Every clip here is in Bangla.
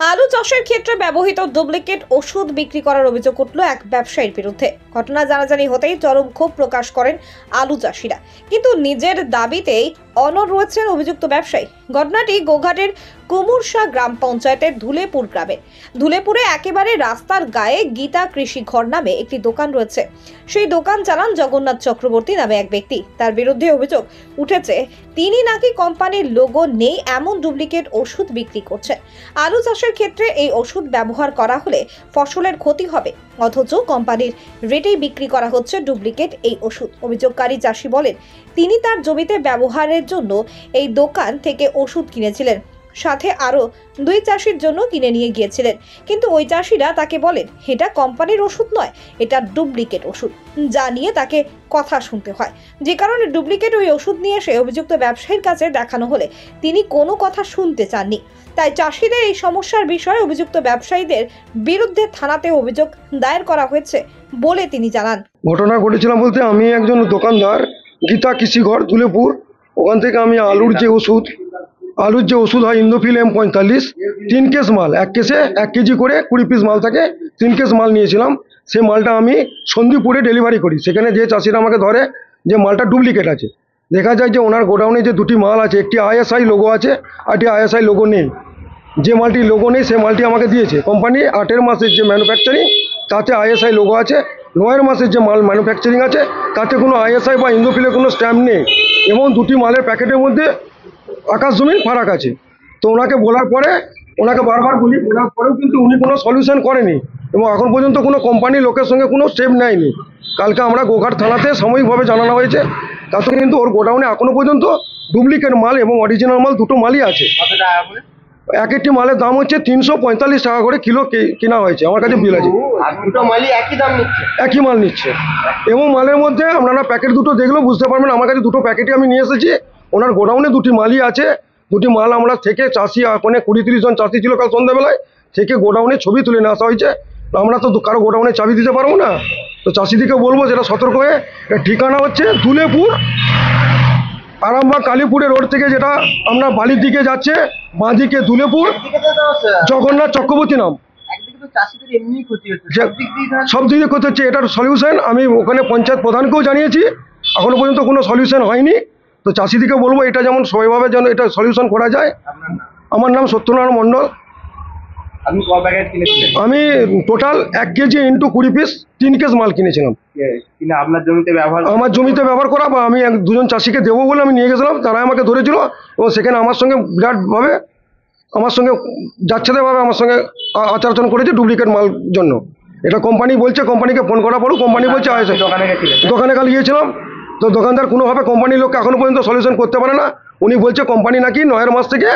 আলু চাষের ক্ষেত্রে ব্যবহৃত ডুপ্লিকেট ওষুধ বিক্রি করার অভিযোগ উঠল এক ব্যবসায়ীর বিরুদ্ধে। ঘটনা জানাজানি হতেই চরম ক্ষোভ প্রকাশ করেন আলু চাষিরা, কিন্তু নিজের দাবিতেই অনড় রয়েছেন অভিযুক্ত ব্যবসায়ী। ঘটনাটি গোঘাটের কুমুরশা গ্রাম পঞ্চায়েতের ধুলেপুর গ্রামের। ধুলেপুরে একেবারে রাস্তার গায়ে গীতা কৃষি ঘর নামে একটি দোকান রয়েছে। সেই দোকান চালান জগন্নাথ চক্রবর্তী নামে এক ব্যক্তি। তার বিরুদ্ধে অভিযোগ উঠেছে তিনি নাকি কোম্পানির লোগো নেই এমন ডুপ্লিকেট ওষুধ বিক্রি করছেন। আলু চাষের ক্ষেত্রে এই ওষুধ ব্যবহার করা হলে ফসলের ক্ষতি হবে, অথচ কোম্পানির রেটেই বিক্রি করা হচ্ছে ডুপ্লিকেট এই ওষুধ। অভিযোগকারী চাষি বলেন তিনি তার জমিতে ব্যবহারের জন্য এই দোকান থেকে ওষুধ কিনেছিলেন, সাথে আরো 2 চাষির জন্য কিনে নিয়ে গিয়েছিলেন, কিন্তু ওই চাষিরা তাকে বলেন এটা কোম্পানির ওষুধ নয়, এটা ডুপ্লিকেট ওষুধ, যা নিয়ে তাকে কথা শুনতে হয়। যে কারণে ডুপ্লিকেট ওই ওষুধ নিয়ে এসে অভিযুক্ত ব্যবসায়ীর কাছে দেখানো হলে তিনি কোনো কথা শুনতে চাননি। তাই চাষিদের এই সমস্যার বিষয়ে অভিযুক্ত ব্যবসায়ীদের বিরুদ্ধে থানাতে অভিযোগ দায়ের করা হয়েছে বলে তিনি জানান। ঘটনা ঘটেছিলাম বলতে, আমি একজন দোকানদার, গীতা কৃষি ঘর ধুলেপুর। ওখান থেকে আমি আলুর যে ওষুধ হয় ইন্দোফিল M45, 3 কেস মাল, এক কেসে 1 কেজি করে 20 পিস মাল থাকে, 3 কেস মাল নিয়েছিলাম। সেই মালটা আমি সন্দীপুরে ডেলিভারি করি। সেখানে যে চাষিরা আমাকে ধরে যে মালটা ডুপ্লিকেট আছে, দেখা যায় যে ওনার গোডাউনে যে 2টি মাল আছে, একটি ISI লোগো আছে আর একটি ISI লোগো নেই। যে মালটি লোগো নেই সেই মালটি আমাকে দিয়েছে কোম্পানি। 8 মাসের যে ম্যানুফ্যাকচারিং তাতে ISI লোগো আছে, 9 মাসের যে মাল ম্যানুফ্যাকচারিং আছে তাতে কোনো ISI বা ইন্দোফিলের কোনো স্ট্যাম্প নেই, এবং 2টি মালের প্যাকেটের মধ্যে আকাশ জমিন ফারাক আছে। তো ওনাকে বলার পরে, ওনাকে বারবার বলি, বলার পরেও কিন্তু উনি কোনো সলিউশন করেনি, এবং এখন পর্যন্ত কোনো কোম্পানির লোকের সঙ্গে কোনো স্টেপ নেয়নি। কালকে আমরা গোঘাট থানাতে সাময়িকভাবে জানানো হয়েছে, তাতে কিন্তু ওর গোডাউনে এখনো পর্যন্ত ডুপ্লিকেট মাল এবং অরিজিনাল মাল দুটো মালই আছে। এক একটি মালের দাম হচ্ছে 345 টাকা করে কিলো কেনা হয়েছে, আমার কাছে বিল আছে। একই মাল নিচ্ছে, এবং মালের মধ্যে আপনারা প্যাকেট দুটো দেখলেও বুঝতে পারবেন। আমার কাছে 2টো প্যাকেটই আমি নিয়ে এসেছি। ওনার গোডাউনে 2টি মালই আছে। 2টি মাল আমরা থেকে চাষি, ওখানে 20-30 জন চাষি ছিল কাল সন্ধ্যাবেলায়, থেকে গোডাউনে ছবি তুলে নিয়ে আসা হয়েছে। আমরা তো কারো গোডাউনে চাবি দিতে পারবো না, তো চাষিদিকে বলবো যেটা সতর্ক হয়ে। ঠিকানা হচ্ছে ধুলেপুর, আরামবাগ কালীপুরে রোড থেকে যেটা আমরা বালির দিকে যাচ্ছে, বাঁ দিকে ধুলেপুর, জগন্নাথ চক্রবর্তী নাম। সব দিকে ক্ষতি হচ্ছে, এটার সলিউশন আমি ওখানে পঞ্চায়েত প্রধানকেও জানিয়েছি, এখনো পর্যন্ত কোনো সলিউশন হয়নি। তো চাষিদিকে বলবো এটা যেমন সবাইভাবে যেন এটা সলিউশন করা যায়। আমার নাম সত্যনারায়ণ মণ্ডল। আমি total 1 KG into 20 piece 3 case মাল কিনেছিলাম। আমার জমিতে ব্যবহার করা, বা আমি 2জন চাষিকে দেবো বলে আমি নিয়ে গেছিলাম, তারা আমাকে ধরেছিল, এবং সেখানে আমার সঙ্গে বিরাটভাবে আমার সঙ্গে যাচ্ছেদেভাবে আমার সঙ্গে আচরণ করেছে ডুপ্লিকেট মাল জন্য। এটা কোম্পানি বলছে, কোম্পানিকে ফোন করা পড়ুক, কোম্পানি বলছে দোকানে কাল গিয়েছিলাম। তো দোকানদার কোনোভাবে কোম্পানির লোককে এখনো পর্যন্ত সলিউশন করতে পারে না। উনি বলছে কোম্পানি নাকি 9 মাস থেকে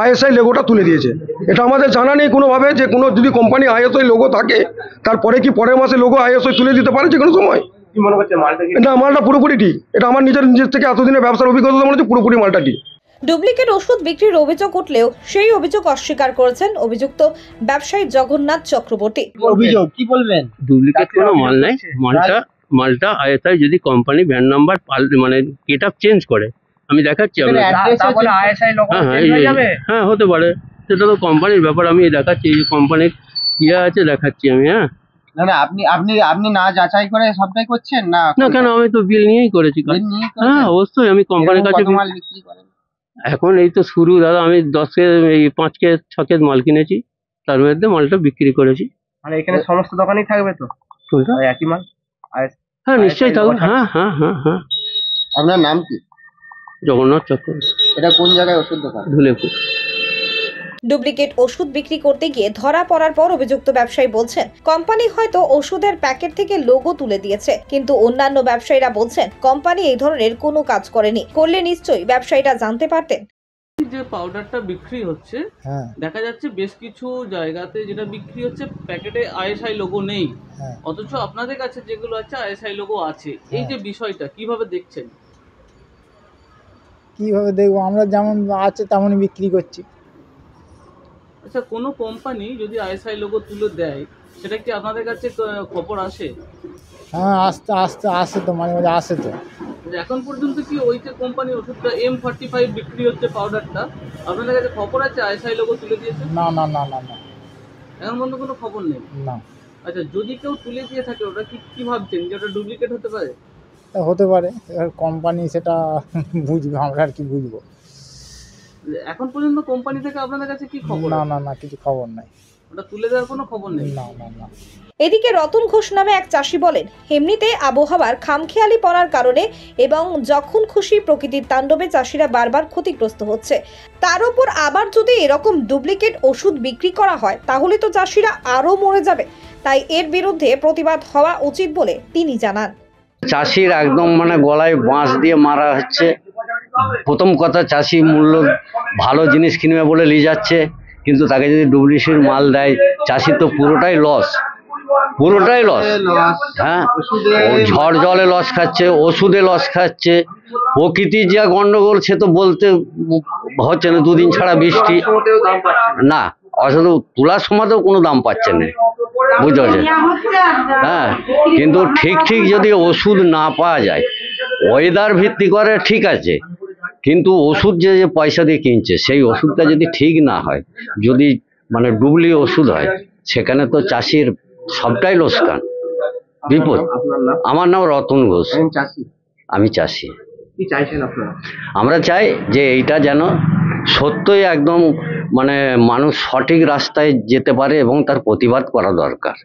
ISI লোগোটা তুলে দিয়েছে। এটা আমাদের জানা নেই কোনোভাবে, যে কোনো যদি কোম্পানি ISI লোগো থাকে তারপরে কি পরের মাসে লোগো ISI তুলে দিতে পারে যে কোনো সময়। না, মালটা পুরোপুরি ঠিক। এটা আমার নিজের থেকে এতদিনের ব্যবসার অভিজ্ঞতা মনে হচ্ছে পুরোপুরি মালটা ঠিক। ডুপ্লিকেট ওষুধ বিক্রির অভিযোগ উঠলেও সেই অভিযোগ অস্বীকার করেছেন অভিযুক্ত ব্যবসায়ী জগন্নাথ চক্রবর্তী। অভিযোগ কি বলবেন? ডুপ্লিকেট কোনো মাল নাই, মালটা ISI যদি কোম্পানি ভ্যান নাম্বার মানে গেটআপ চেঞ্জ করে, আমি দেখাচ্ছি হ্যাঁ হতে পারে, সেটা তো কোম্পানির ব্যাপার। আমি দেখাচ্ছি, এই কোম্পানির ইয়ে আছে, দেখাচ্ছি আমি। হ্যাঁ না, আপনি না যাচাই করে সবটাই করছেন না? না কেন, আমি তো বিল নিয়েই করেছি। হ্যাঁ অবশ্যই, আমি কোম্পানির কাছে এখন এই তো শুরু দাদা, আমি 5 কেস 6 কেস মাল কিনেছি, তার মধ্যে মালটা বিক্রি করেছি। মানে এখানে সমস্ত দোকানই থাকবে তো একই মাল? হ্যাঁ নিশ্চয়ই থাকবে। হ্যাঁ হ্যাঁ হ্যাঁ হ্যাঁ। আপনার নাম কি? জগন্নাথ চক্রবর্তী। এটা কোন জায়গায় ওষুধ দোকান? ধুলেপুর। ডুপ্লিকেট ওষুধ বিক্রি করতে গিয়ে ধরা পড়ার পর অভিযুক্ত ব্যবসায়ী বলছেন কোম্পানি হয়তো ওষুধের প্যাকেট থেকে লোগো তুলে দিয়েছে, কিন্তু অন্যান্য ব্যবসায়ীরা বলছেন কোম্পানি এই ধরনের কোনো কাজ করেনি। করলে নিশ্চয়ই ব্যবসায়ীরা জানতে পারতেন। যে পাউডারটা বিক্রি হচ্ছে, দেখা যাচ্ছে বেশ কিছু জায়গাতে যেটা বিক্রি হচ্ছে প্যাকেটে ISI লোগো নেই, অথচ আপনাদের কাছে যেগুলো আছে ISI লোগো আছে। এই যে বিষয়টা কিভাবে দেখছেন? কিভাবে দেখবো, আমরা যেমন আছে তেমনই বিক্রি করছি। আচ্ছা, কোনো কোম্পানি যদি ISI লোগো তুলে দেয়, সেটা কি আপনাদের কাছে খবর আসে? হ্যাঁ, আস্তে আস্তে আসে তো, মাঝে মাঝে আসে তো। এখন পর্যন্ত কি ওই যে কোম্পানির ওষুধটা M45 বিক্রি হচ্ছে পাউডারটা, আপনাদের কাছে খবর আছে ISI লোগো তুলে দিয়েছে? না না না না না। এখন পর্যন্ত কোনো খবর নেই। না, আচ্ছা, যদি কেউ তুলে দিয়ে থাকে ওটা কি ভাবছেন যে ওটা ডুপ্লিকেট হতে পারে? তা হতে পারে, এবার কোম্পানি সেটা বুঝবে, আমরা আর কি বুঝবো। এখন পর্যন্ত কোম্পানি থেকে আপনাদের কাছে কি খবর না আছে? না না, কিছু খবর নাই। ওটা তুলে দেওয়ার কোনো খবর নেই? না না না। এদিকে রতন ঘোষ নামে এক চাষি বলেন, এমনিতে আবহাওয়ার খামখেয়ালি পড়ার কারণে এবং যখন খুশি প্রকৃতির তাণ্ডবে চাষিরা বারবার ক্ষতিগ্রস্ত হচ্ছে, তার উপর আবার যদি এরকম ডুপ্লিকেট ওষুধ বিক্রি করা হয় তাহলে তো চাষিরা আরো মরে যাবে। তাই এর বিরুদ্ধে প্রতিবাদ হওয়া উচিত বলে তিনি জানান। চাষির একদম মানে গলায় বাঁশ দিয়ে মারা হচ্ছে। প্রথম কথা, চাষি মূল্য ভালো জিনিস কিনবে বলে নিয়ে যাচ্ছে, কিন্তু তাকে যদি ডুপ্লিকেট মাল দেয়, চাষি তো পুরোটাই লস, পুরোটাই লস। হ্যাঁ, ও ঝড় জলে লস খাচ্ছে, ওষুধে লস খাচ্ছে। প্রকৃতির যা গন্ডগোল সে তো বলতে হচ্ছে না, দুদিন ছাড়া বৃষ্টি না, অসাধু তোলার সময়তেও কোনো দাম পাচ্ছে না, বুঝতে পারছেন? হ্যাঁ, কিন্তু ঠিক যদি ওষুধ না পাওয়া যায়, ওয়েদার ভিত্তি করে ঠিক আছে, কিন্তু ওষুধ যে পয়সা দিয়ে কিনছে সেই ওষুধটা যদি ঠিক না হয়, যদি মানে ডুবলি ওষুধ হয়, সেখানে তো চাষির সবটাই লোকসান, বিপদ। আমার নাম রতন ঘোষ, আমি চাষি। আমরা চাই যে এইটা যেন সত্যই একদম মানে মানুষ সঠিক রাস্তায় যেতে পারে এবং তার প্রতিবাদ করা দরকার।